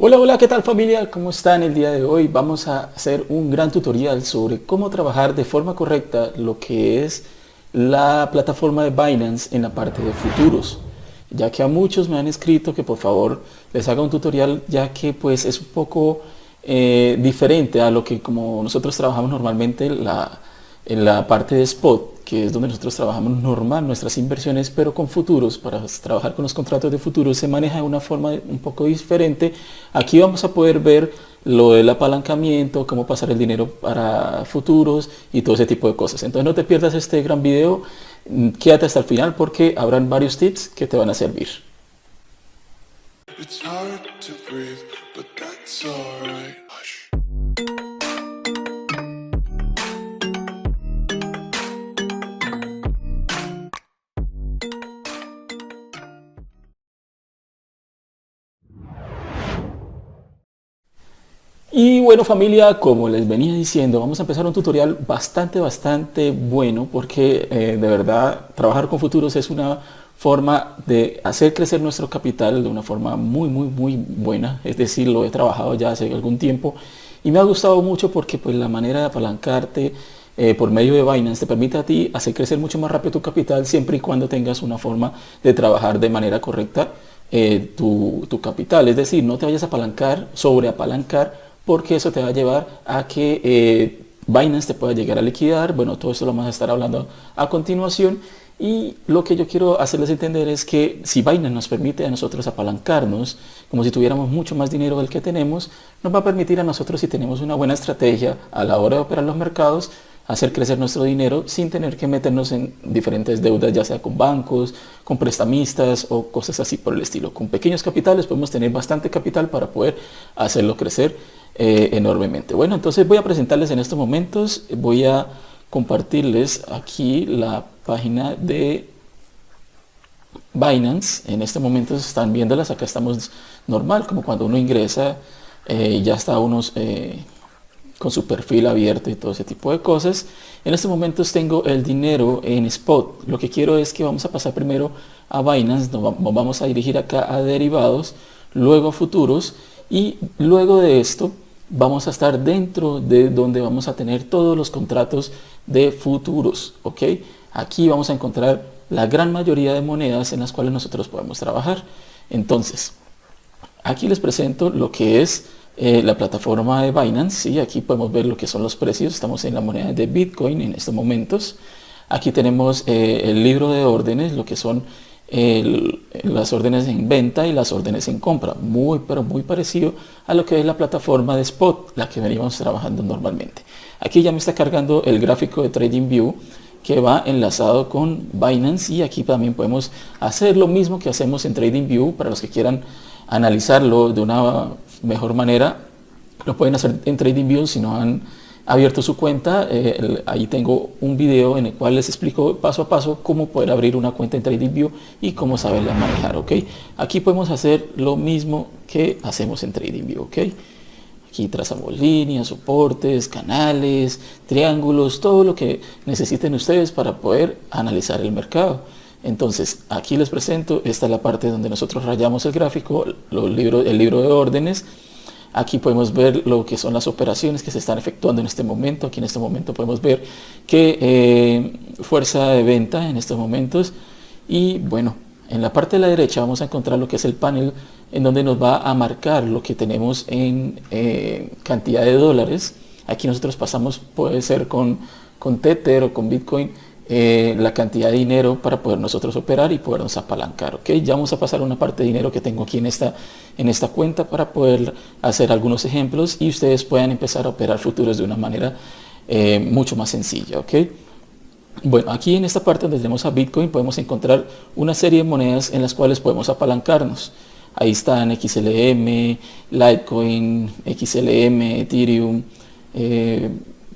Hola, hola, ¿qué tal familia? ¿Cómo están el día de hoy? Vamos a hacer un gran tutorial sobre cómo trabajar de forma correcta lo que es la plataforma de Binance en la parte de futuros. Ya que a muchos me han escrito que por favor les haga un tutorial, ya que pues es un poco diferente a lo que como nosotros trabajamos normalmente en la parte de spot, que es donde nosotros trabajamos normal nuestras inversiones, pero con futuros. Para trabajar con los contratos de futuros se maneja de una forma un poco diferente. Aquí vamos a poder ver lo del apalancamiento, cómo pasar el dinero para futuros y todo ese tipo de cosas. Entonces no te pierdas este gran video, quédate hasta el final porque habrán varios tips que te van a servir. It's hard to breathe, but that's alright. Hush. Y bueno familia, como les venía diciendo, vamos a empezar un tutorial bastante bueno porque de verdad trabajar con futuros es una forma de hacer crecer nuestro capital de una forma muy buena. Es decir, lo he trabajado ya hace algún tiempo y me ha gustado mucho porque pues la manera de apalancarte por medio de Binance te permite a ti hacer crecer mucho más rápido tu capital siempre y cuando tengas una forma de trabajar de manera correcta tu capital. Es decir, no te vayas a apalancar, sobreapalancar, porque eso te va a llevar a que Binance te pueda llegar a liquidar. Bueno, todo eso lo vamos a estar hablando a continuación. Y lo que yo quiero hacerles entender es que si Binance nos permite a nosotros apalancarnos, como si tuviéramos mucho más dinero del que tenemos, nos va a permitir a nosotros, si tenemos una buena estrategia a la hora de operar los mercados, hacer crecer nuestro dinero sin tener que meternos en diferentes deudas, ya sea con bancos, con prestamistas o cosas así por el estilo. Con pequeños capitales podemos tener bastante capital para poder hacerlo crecer enormemente. Bueno, entonces voy a presentarles en estos momentos, voy a compartirles aquí la página de Binance. En este momento están viéndolas, acá estamos normal, como cuando uno ingresa, ya está unos con su perfil abierto y todo ese tipo de cosas. En estos momentos tengo el dinero en spot. Lo que quiero es que vamos a pasar primero a Binance, nos vamos a dirigir acá a derivados, luego a futuros y luego de esto vamos a estar dentro de donde vamos a tener todos los contratos de futuros, ¿ok? Aquí vamos a encontrar la gran mayoría de monedas en las cuales nosotros podemos trabajar. Entonces, aquí les presento lo que es la plataforma de Binance. ¿Sí? Aquí podemos ver lo que son los precios. Estamos en la moneda de Bitcoin en estos momentos. Aquí tenemos el libro de órdenes, lo que son las órdenes en venta y las órdenes en compra. Pero muy parecido a lo que es la plataforma de Spot, la que veníamos trabajando normalmente. Aquí ya me está cargando el gráfico de TradingView que va enlazado con Binance, y aquí también podemos hacer lo mismo que hacemos en TradingView. Para los que quieran analizarlo de una mejor manera, lo pueden hacer en TradingView si no han abierto su cuenta. Ahí tengo un video en el cual les explico paso a paso cómo poder abrir una cuenta en TradingView y cómo saberla manejar, ¿ok? Aquí podemos hacer lo mismo que hacemos en TradingView, ¿ok? Aquí trazamos líneas, soportes, canales, triángulos, todo lo que necesiten ustedes para poder analizar el mercado. Entonces, aquí les presento, esta es la parte donde nosotros rayamos el gráfico, el libro de órdenes. Aquí podemos ver lo que son las operaciones que se están efectuando en este momento. Aquí en este momento podemos ver que fuerza de venta en estos momentos. Y bueno, en la parte de la derecha vamos a encontrar lo que es el panel en donde nos va a marcar lo que tenemos en cantidad de dólares. Aquí nosotros pasamos, puede ser con Tether o con Bitcoin, la cantidad de dinero para poder nosotros operar y podernos apalancar, ¿ok? Ya vamos a pasar a una parte de dinero que tengo aquí en esta cuenta para poder hacer algunos ejemplos y ustedes puedan empezar a operar futuros de una manera mucho más sencilla, ¿ok? Bueno, aquí en esta parte donde tenemos a Bitcoin podemos encontrar una serie de monedas en las cuales podemos apalancarnos. Ahí están XLM, Litecoin, XLM, Ethereum,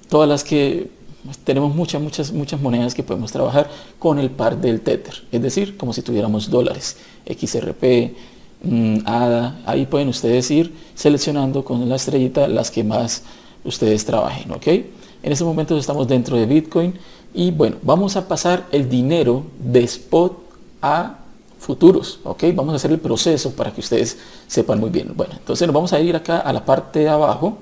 todas las que tenemos muchas monedas que podemos trabajar con el par del Tether, es decir, como si tuviéramos dólares. XRP, ADA, ahí pueden ustedes ir seleccionando con la estrellita las que más ustedes trabajen, ¿ok? En este momento estamos dentro de Bitcoin y bueno, vamos a pasar el dinero de spot a futuros, ¿ok? Vamos a hacer el proceso para que ustedes sepan muy bien. Bueno, entonces nos vamos a ir acá a la parte de abajo,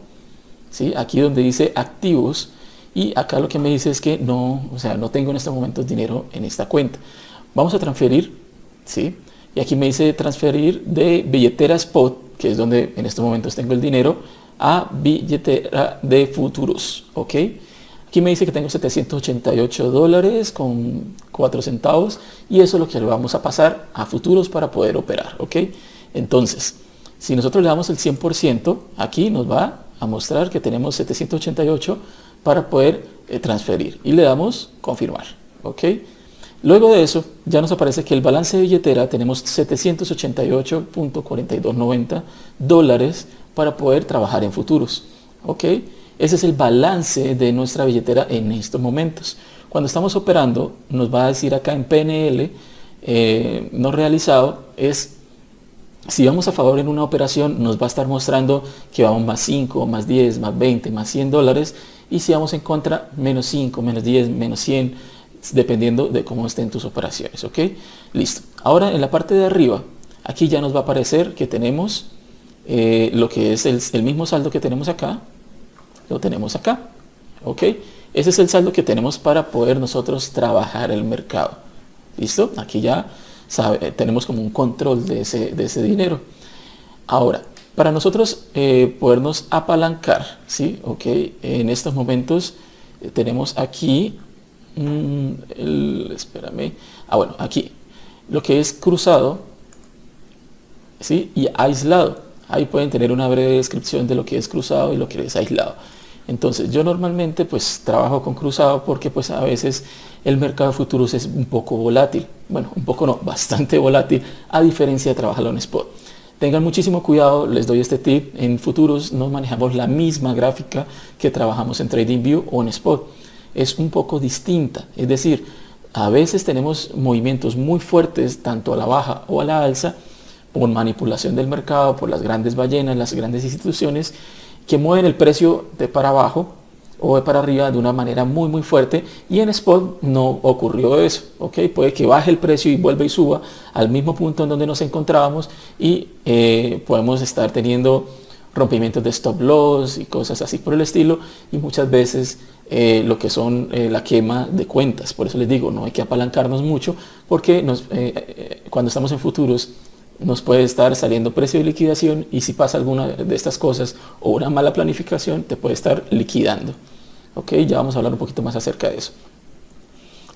¿sí? Aquí donde dice activos, y acá lo que me dice es que no, o sea, no tengo en estos momentos dinero en esta cuenta. Vamos a transferir, ¿sí? Y aquí me dice transferir de billetera spot, que es donde en estos momentos tengo el dinero, a billetera de futuros, ¿ok? Aquí me dice que tengo $788 con 4 centavos y eso es lo que le vamos a pasar a futuros para poder operar, ¿ok? Entonces, si nosotros le damos el 100%, aquí nos va a mostrar que tenemos 788 para poder transferir y le damos confirmar, ¿ok? Luego de eso, ya nos aparece que el balance de billetera tenemos $788.4290 para poder trabajar en futuros, ¿ok? Ese es el balance de nuestra billetera en estos momentos. Cuando estamos operando, nos va a decir acá en PNL, no realizado, es si vamos a favor en una operación, nos va a estar mostrando que vamos más 5, más 10, más 20, más $100. Y si vamos en contra, menos 5, menos 10, menos 100, dependiendo de cómo estén tus operaciones, ¿ok? Listo. Ahora en la parte de arriba, aquí ya nos va a aparecer que tenemos lo que es el mismo saldo que tenemos acá, lo tenemos acá, ¿ok? Ese es el saldo que tenemos para poder nosotros trabajar el mercado. ¿Listo? Aquí ya tenemos como un control de ese dinero. Ahora, para nosotros podernos apalancar, ¿sí? ¿Ok? En estos momentos tenemos aquí, espérame, bueno, aquí, lo que es cruzado, ¿sí? Y aislado. Ahí pueden tener una breve descripción de lo que es cruzado y lo que es aislado. Entonces yo normalmente pues trabajo con cruzado porque pues a veces el mercado de futuros es un poco volátil. Bueno, un poco no, bastante volátil, a diferencia de trabajarlo en spot. Tengan muchísimo cuidado, les doy este tip. En futuros no manejamos la misma gráfica que trabajamos en TradingView o en spot. Es un poco distinta, es decir, a veces tenemos movimientos muy fuertes tanto a la baja o a la alza por manipulación del mercado, por las grandes ballenas, las grandes instituciones que mueven el precio de para abajo o de para arriba de una manera muy fuerte, y en spot no ocurrió eso, ¿ok? Puede que baje el precio y vuelva y suba al mismo punto en donde nos encontrábamos y podemos estar teniendo rompimientos de stop loss y cosas así por el estilo, y muchas veces lo que son la quema de cuentas. Por eso les digo, no hay que apalancarnos mucho porque cuando estamos en futuros nos puede estar saliendo precio de liquidación, y si pasa alguna de estas cosas o una mala planificación te puede estar liquidando, ok. Ya vamos a hablar un poquito más acerca de eso.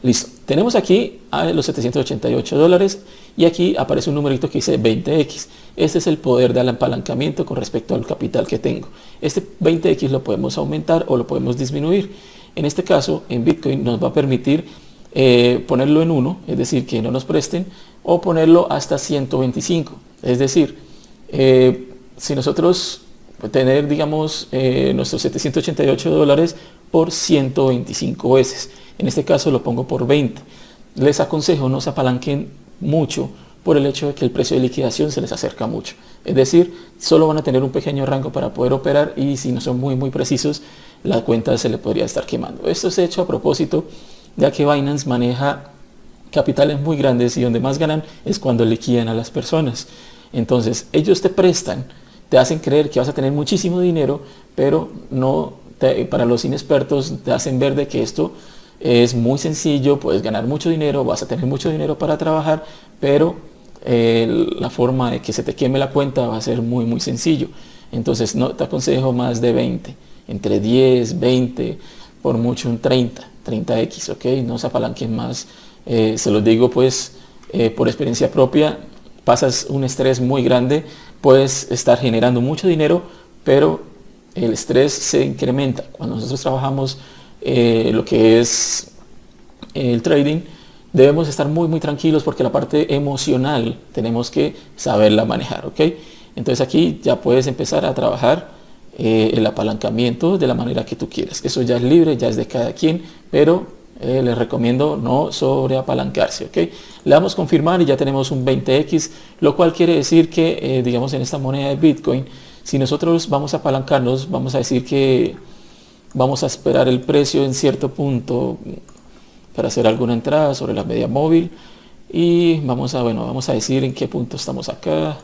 Listo, tenemos aquí los $788 y aquí aparece un numerito que dice 20x. Este es el poder del apalancamiento con respecto al capital que tengo. Este 20x lo podemos aumentar o lo podemos disminuir. En este caso en Bitcoin nos va a permitir ponerlo en 1, es decir, que no nos presten, o ponerlo hasta 125. Es decir, si nosotros tener, digamos, nuestros $788 por 125 veces, en este caso lo pongo por 20. Les aconsejo no se apalanquen mucho por el hecho de que el precio de liquidación se les acerca mucho. Es decir, solo van a tener un pequeño rango para poder operar, y si no son muy precisos, la cuenta se le podría estar quemando. Esto es hecho a propósito, ya que Binance maneja capitales muy grandes y donde más ganan es cuando liquidan a las personas. Entonces ellos te prestan, te hacen creer que vas a tener muchísimo dinero, pero no para los inexpertos te hacen ver de que esto es muy sencillo, puedes ganar mucho dinero, vas a tener mucho dinero para trabajar, pero la forma de que se te queme la cuenta va a ser muy sencillo. Entonces no te aconsejo más de 20, entre 10, 20, por mucho un 30x, ok. No se apalanquen más. Se los digo pues por experiencia propia, pasas un estrés muy grande, puedes estar generando mucho dinero, pero el estrés se incrementa. Cuando nosotros trabajamos lo que es el trading, debemos estar muy tranquilos porque la parte emocional tenemos que saberla manejar, ¿ok? Entonces aquí ya puedes empezar a trabajar el apalancamiento de la manera que tú quieras. Eso ya es libre, ya es de cada quien, pero les recomiendo no sobreapalancarse, ¿ok? Le damos confirmar y ya tenemos un 20x, lo cual quiere decir que, digamos, en esta moneda de Bitcoin, si nosotros vamos a apalancarnos, vamos a decir que vamos a esperar el precio en cierto punto para hacer alguna entrada sobre la media móvil, Y vamos a decir en qué punto estamos acá.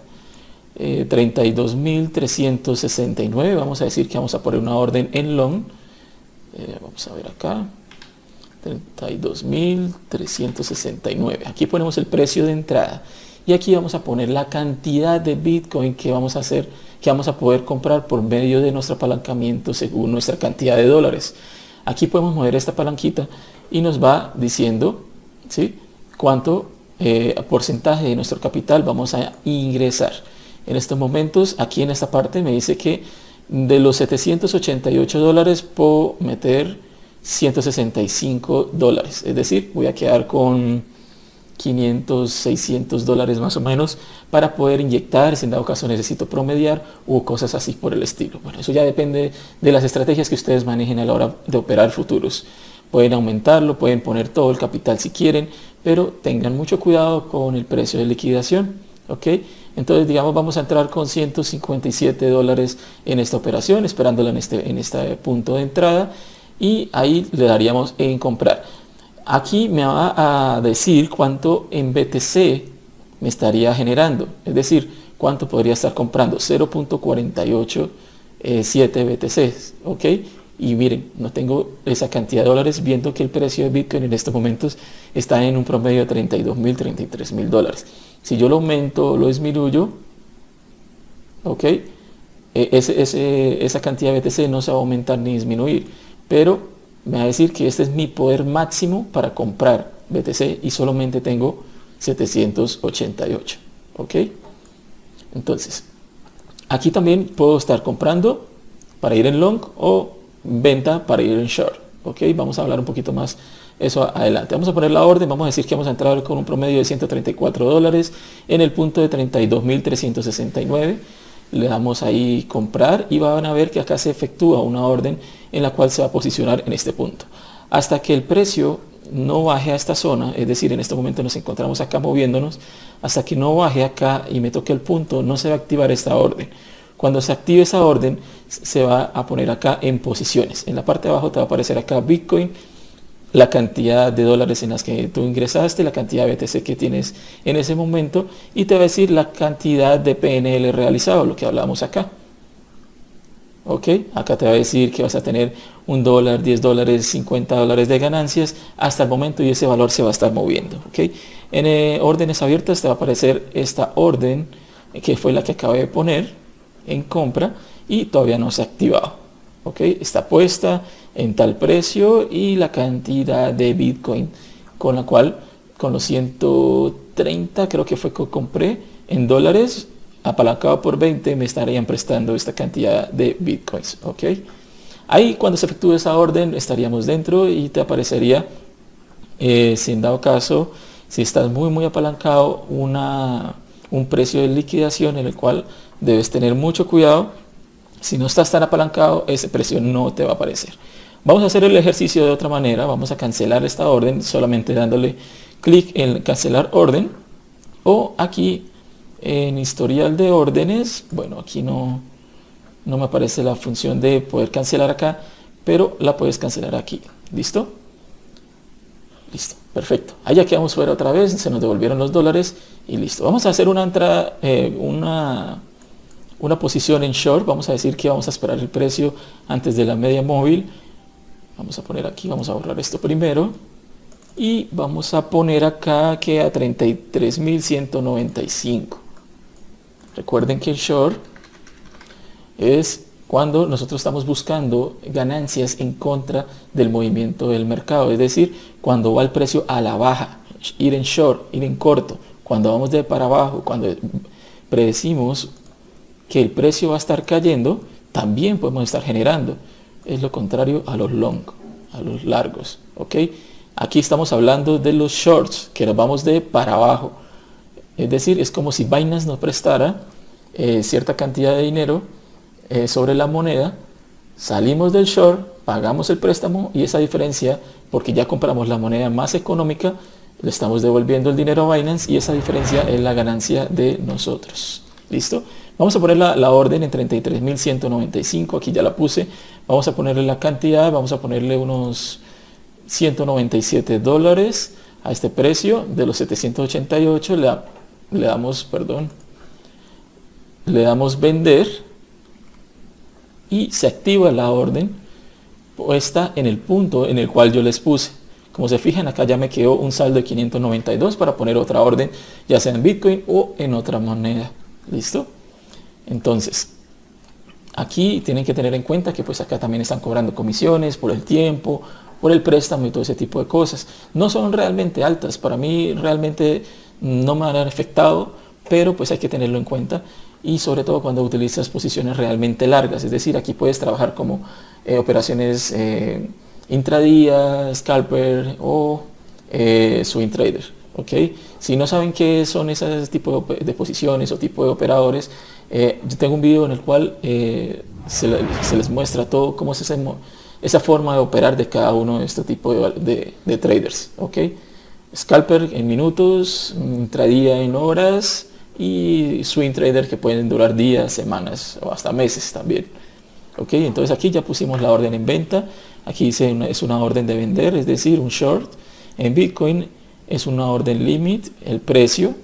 32.369. Vamos a decir que vamos a poner una orden en long. Vamos a ver acá. 32.369. Aquí ponemos el precio de entrada. Y aquí vamos a poner la cantidad de Bitcoin que vamos a hacer, que vamos a poder comprar por medio de nuestro apalancamiento según nuestra cantidad de dólares. Aquí podemos mover esta palanquita y nos va diciendo, ¿sí?, cuánto porcentaje de nuestro capital vamos a ingresar. En estos momentos, aquí en esta parte me dice que de los $788 puedo meter $165. Es decir, voy a quedar con 500, 600 dólares más o menos para poder inyectar, si en dado caso necesito promediar o cosas así por el estilo. Bueno, eso ya depende de las estrategias que ustedes manejen a la hora de operar futuros. Pueden aumentarlo, pueden poner todo el capital si quieren, pero tengan mucho cuidado con el precio de liquidación, ¿ok? Entonces, digamos, vamos a entrar con 157 dólares en esta operación, esperándola en este punto de entrada, y ahí le daríamos en comprar. Aquí me va a decir cuánto en BTC me estaría generando, es decir, cuánto podría estar comprando, 0.487 BTC, ¿ok? Y miren, no tengo esa cantidad de dólares, viendo que el precio de Bitcoin en estos momentos está en un promedio de 32.000, 33.000 dólares. Si yo lo aumento o lo disminuyo, ¿ok? Esa cantidad de BTC no se va a aumentar ni disminuir, pero me va a decir que este es mi poder máximo para comprar BTC y solamente tengo 788, ¿ok? Entonces, aquí también puedo estar comprando para ir en long o venta para ir en short, ¿ok? Vamos a hablar un poquito más eso adelante. Vamos a poner la orden, vamos a decir que vamos a entrar con un promedio de 134 dólares en el punto de 32.369. Le damos ahí comprar y van a ver que acá se efectúa una orden en la cual se va a posicionar en este punto. Hasta que el precio no baje a esta zona, es decir, en este momento nos encontramos acá moviéndonos, hasta que no baje acá y me toque el punto, no se va a activar esta orden. Cuando se active esa orden, se va a poner acá en posiciones. En la parte de abajo te va a aparecer acá Bitcoin, la cantidad de dólares en las que tú ingresaste, la cantidad de BTC que tienes en ese momento, y te va a decir la cantidad de PNL realizado, lo que hablamos acá. ¿Ok? Acá te va a decir que vas a tener $1, $10, $50 de ganancias hasta el momento, y ese valor se va a estar moviendo. ¿Ok? En órdenes abiertas te va a aparecer esta orden, que fue la que acabé de poner en compra y todavía no se ha activado. ¿Ok? Está puesta en tal precio y la cantidad de Bitcoin con la cual, con los 130 creo que fue que compré en dólares, apalancado por 20, me estarían prestando esta cantidad de Bitcoins. ¿Ok? Ahí, cuando se efectúe esa orden, estaríamos dentro y te aparecería, si en dado caso, si estás muy apalancado, un precio de liquidación en el cual debes tener mucho cuidado. Si no estás tan apalancado, ese precio no te va a aparecer. Vamos a hacer el ejercicio de otra manera. Vamos a cancelar esta orden solamente dándole clic en cancelar orden, o aquí en historial de órdenes. Bueno, aquí no me aparece la función de poder cancelar acá, pero la puedes cancelar aquí. ¿Listo? Listo, perfecto. Allá quedamos fuera otra vez, se nos devolvieron los dólares y listo. Vamos a hacer una entrada, una posición en short. Vamos a decir que vamos a esperar el precio antes de la media móvil. Vamos a poner aquí, vamos a borrar esto primero y vamos a poner acá que a 33.195. Recuerden que el short es cuando nosotros estamos buscando ganancias en contra del movimiento del mercado, es decir, cuando va el precio a la baja, ir en short, ir en corto. Cuando vamos de para abajo, cuando predecimos que el precio va a estar cayendo, también podemos estar generando. Es lo contrario a los long, a los largos. ¿Ok? Aquí estamos hablando de los shorts, que nos vamos de para abajo. Es decir, es como si Binance nos prestara cierta cantidad de dinero sobre la moneda, salimos del short, pagamos el préstamo y esa diferencia, porque ya compramos la moneda más económica, le estamos devolviendo el dinero a Binance y esa diferencia es la ganancia de nosotros. ¿Listo? Vamos a poner la orden en 33.195, aquí ya la puse. Vamos a ponerle la cantidad, vamos a ponerle unos 197 dólares. a este precio de los 788, le damos vender y se activa la orden puesta en el punto en el cual yo les puse. Como se fijan, acá ya me quedó un saldo de 592 para poner otra orden, ya sea en Bitcoin o en otra moneda. ¿Listo? Entonces, aquí tienen que tener en cuenta que pues acá también están cobrando comisiones por el tiempo, por el préstamo y todo ese tipo de cosas. No son realmente altas, para mí realmente no me han afectado, pero pues hay que tenerlo en cuenta, y sobre todo cuando utilizas posiciones realmente largas. Es decir, aquí puedes trabajar como operaciones intradía, scalper o swing trader. ¿Okay? Si no saben qué son ese tipo de posiciones o tipo de operadores, yo tengo un video en el cual se les muestra todo cómo es esa forma de operar de cada uno de este tipo de traders. ¿Okay? Scalper en minutos, intradía en horas, y swing trader que pueden durar días, semanas o hasta meses también. ¿Okay? Entonces aquí ya pusimos la orden en venta. Aquí dice es una orden de vender, es decir, un short. En Bitcoin es una orden limit, el precio.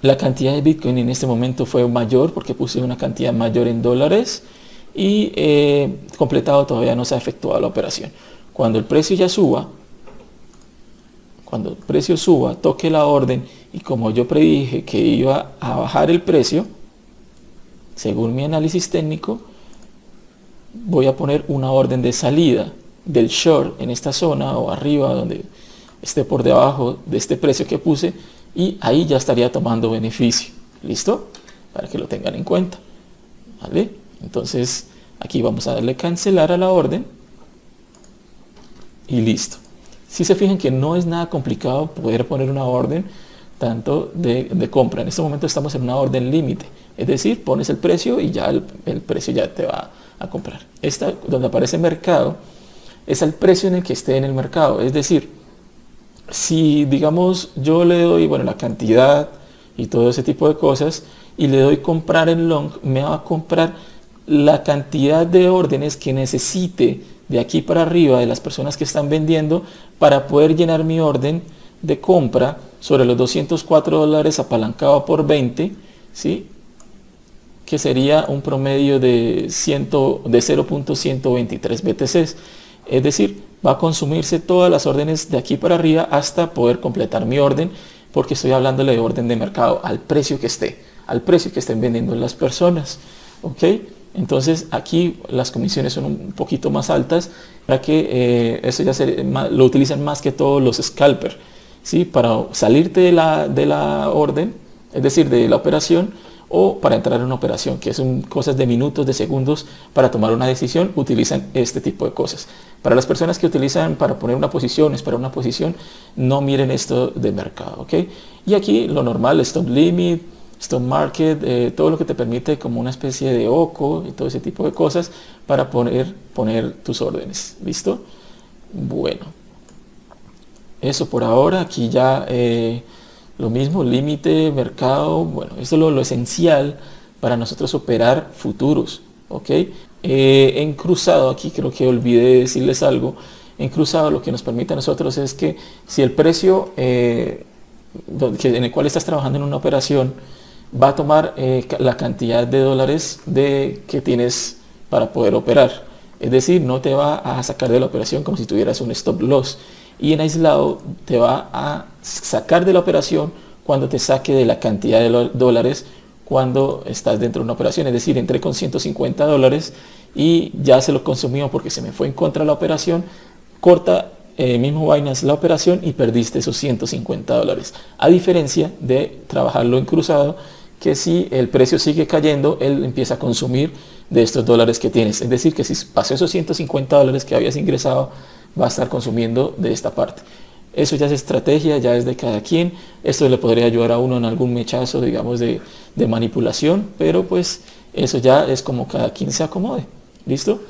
La cantidad de Bitcoin en este momento fue mayor porque puse una cantidad mayor en dólares, y completado todavía no se ha efectuado la operación. Cuando el precio ya suba, toque la orden, y como yo predije que iba a bajar el precio, según mi análisis técnico, voy a poner una orden de salida del short en esta zona o arriba, donde esté por debajo de este precio que puse, y ahí ya estaría tomando beneficio. ¿Listo? Para que lo tengan en cuenta. ¿Vale? Entonces aquí vamos a darle cancelar a la orden y listo. Si se fijan que no es nada complicado poder poner una orden tanto de compra. En este momento estamos en una orden límite, es decir, pones el precio y ya el precio ya te va a comprar. Esta donde aparece mercado es el precio en el que esté en el mercado. Es decir, si digamos yo le doy la cantidad y todo ese tipo de cosas, y le doy comprar en long, me va a comprar la cantidad de órdenes que necesite de aquí para arriba de las personas que están vendiendo para poder llenar mi orden de compra sobre los $204 apalancado por 20, ¿sí? Que sería un promedio de 0.123 BTCs. Es decir, va a consumirse todas las órdenes de aquí para arriba hasta poder completar mi orden, porque estoy hablándole de orden de mercado, al precio que estén vendiendo las personas. ¿Ok? Entonces aquí las comisiones son un poquito más altas, para que eso ya lo utilizan más que todos los scalpers, ¿sí? Para salirte de la orden, es decir, de la operación, o para entrar en una operación, que son cosas de minutos, de segundos, para tomar una decisión, utilizan este tipo de cosas. Para las personas que utilizan para poner una posición, esperar una posición, no miren esto de mercado, ¿ok? Y aquí lo normal, stop limit, stop market, todo lo que te permite como una especie de OCO y todo ese tipo de cosas para poner tus órdenes. ¿Listo? Bueno, eso por ahora. Aquí ya lo mismo, límite, mercado. Bueno, esto es lo esencial para nosotros operar futuros. ¿Ok? En cruzado, aquí creo que olvidé decirles algo. En cruzado lo que nos permite a nosotros es que si el precio en el cual estás trabajando en una operación va a tomar la cantidad de dólares que tienes para poder operar. Es decir, no te va a sacar de la operación como si tuvieras un stop loss. Y en aislado te va a sacar de la operación cuando te saque de la cantidad de dólares cuando estás dentro de una operación. Es decir, entré con $150 y ya se lo consumió porque se me fue en contra de la operación. Corta mismo Binance la operación y perdiste esos $150. A diferencia de trabajarlo en cruzado, que si el precio sigue cayendo, él empieza a consumir de estos dólares que tienes. Es decir, que si pasó esos $150 que habías ingresado, va a estar consumiendo de esta parte. Eso ya es estrategia, ya es de cada quien. Esto le podría ayudar a uno en algún mechazo, digamos, de manipulación, pero pues eso ya es como cada quien se acomode. ¿Listo?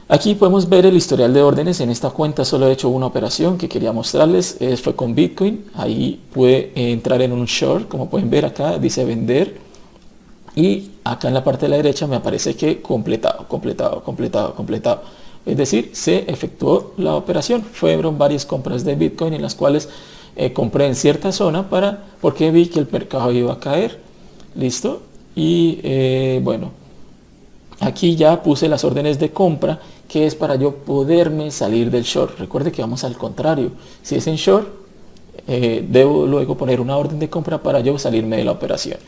Aquí podemos ver el historial de órdenes. En esta cuenta solo he hecho una operación que quería mostrarles, fue con Bitcoin. Ahí pude entrar en un short, como pueden ver acá, dice vender. Y acá en la parte de la derecha me aparece que completado. Es decir, se efectuó la operación. Fueron varias compras de Bitcoin en las cuales compré en cierta zona porque vi que el mercado iba a caer. ¿Listo? Y bueno, aquí ya puse las órdenes de compra, que es para yo poderme salir del short. Recuerde que vamos al contrario. Si es en short, debo luego poner una orden de compra para yo salirme de la operación.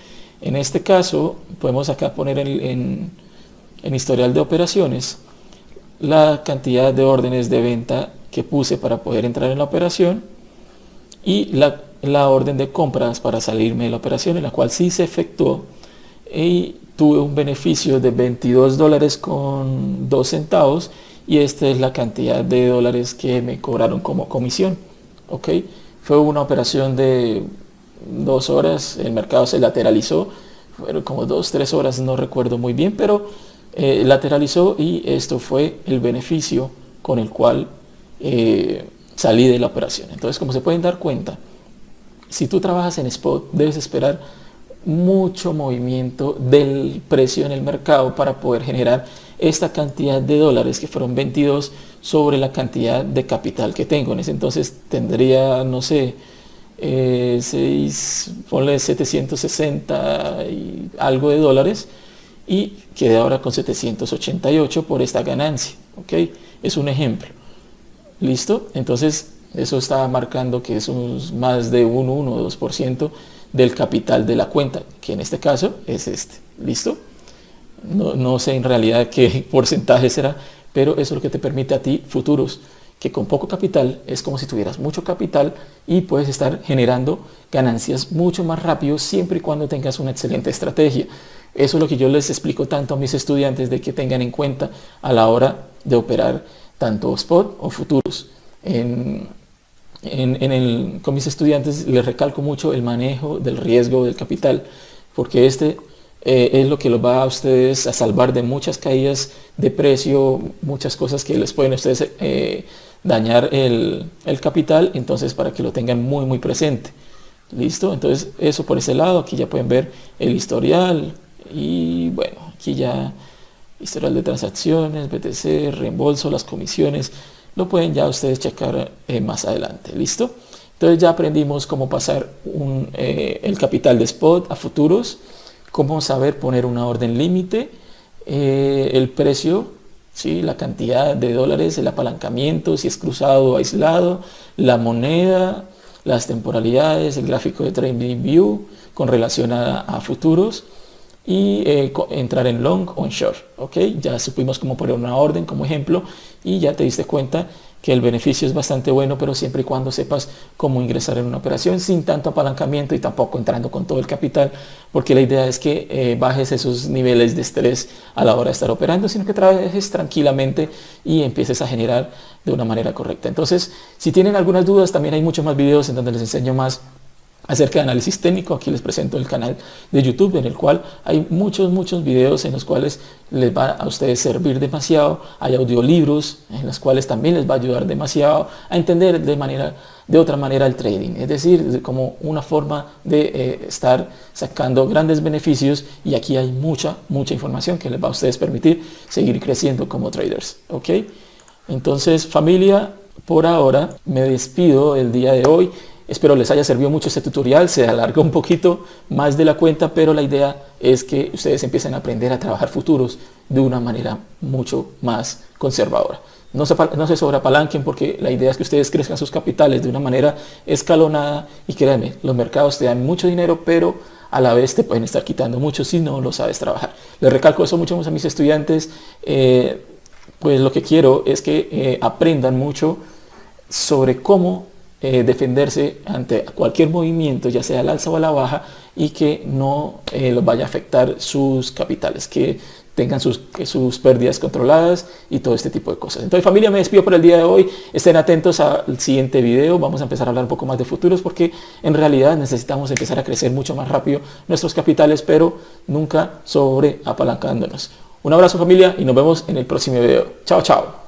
En este caso, podemos acá poner en historial de operaciones la cantidad de órdenes de venta que puse para poder entrar en la operación y la orden de compras para salirme de la operación, en la cual sí se efectuó, y tuve un beneficio de $22.02, y esta es la cantidad de dólares que me cobraron como comisión. ¿Ok? Fue una operación de 2 horas, el mercado se lateralizó, fueron como 2-3 horas, no recuerdo muy bien, pero lateralizó, y esto fue el beneficio con el cual salí de la operación. Entonces, como se pueden dar cuenta, si tú trabajas en spot, debes esperar mucho movimiento del precio en el mercado para poder generar esta cantidad de dólares, que fueron 22, sobre la cantidad de capital que tengo. En ese entonces tendría, no sé, ponle 760 y algo de dólares, y quedé ahora con 788 por esta ganancia. ¿Ok? Es un ejemplo. ¿Listo? Entonces eso está marcando que es más de un 1 o 2% del capital de la cuenta, que en este caso es este. ¿Listo? No sé en realidad qué porcentaje será, pero eso es lo que te permite a ti futuros, que con poco capital es como si tuvieras mucho capital y puedes estar generando ganancias mucho más rápido, siempre y cuando tengas una excelente estrategia. Eso es lo que yo les explico tanto a mis estudiantes, de que tengan en cuenta a la hora de operar tanto spot o futuros. Con mis estudiantes les recalco mucho el manejo del riesgo del capital, porque es lo que los va a ustedes a salvar de muchas caídas de precio, muchas cosas que les pueden a ustedes dañar el capital. Entonces, para que lo tengan muy muy presente. ¿Listo? Entonces, eso por ese lado. Aquí ya pueden ver el historial, y bueno, aquí ya historial de transacciones, BTC, reembolso, las comisiones, lo pueden ya ustedes checar más adelante. ¿Listo? Entonces ya aprendimos cómo pasar el capital de spot a futuros, cómo saber poner una orden límite, el precio, ¿sí? La cantidad de dólares, el apalancamiento, si es cruzado o aislado, la moneda, las temporalidades, el gráfico de TradingView con relación a futuros, y entrar en long o en short. ¿Ok? Ya supimos cómo poner una orden como ejemplo, y ya te diste cuenta que el beneficio es bastante bueno, pero siempre y cuando sepas cómo ingresar en una operación sin tanto apalancamiento y tampoco entrando con todo el capital, porque la idea es que bajes esos niveles de estrés a la hora de estar operando, sino que trabajes tranquilamente y empieces a generar de una manera correcta. Entonces, si tienen algunas dudas, también hay muchos más videos en donde les enseño más acerca de análisis técnico. Aquí les presento el canal de YouTube, en el cual hay muchos videos en los cuales les va a ustedes servir demasiado. Hay audiolibros en los cuales también les va a ayudar demasiado a entender de otra manera el trading, es decir, como una forma de estar sacando grandes beneficios, y aquí hay mucha información que les va a ustedes permitir seguir creciendo como traders. ¿Ok? Entonces, familia, por ahora me despido el día de hoy. Espero les haya servido mucho este tutorial. Se alargó un poquito más de la cuenta, pero la idea es que ustedes empiecen a aprender a trabajar futuros de una manera mucho más conservadora. No se sobreapalanquen, porque la idea es que ustedes crezcan sus capitales de una manera escalonada, y créanme, los mercados te dan mucho dinero, pero a la vez te pueden estar quitando mucho si no lo sabes trabajar. Les recalco eso mucho a mis estudiantes. Pues lo que quiero es que aprendan mucho sobre cómo defenderse ante cualquier movimiento, ya sea al alza o a la baja, y que no los vaya a afectar sus capitales, que tengan sus pérdidas controladas y todo este tipo de cosas. Entonces, familia, me despido por el día de hoy. Estén atentos al siguiente video. Vamos a empezar a hablar un poco más de futuros, porque en realidad necesitamos empezar a crecer mucho más rápido nuestros capitales, pero nunca sobre apalancándonos. Un abrazo, familia, y nos vemos en el próximo video. Chao, chao.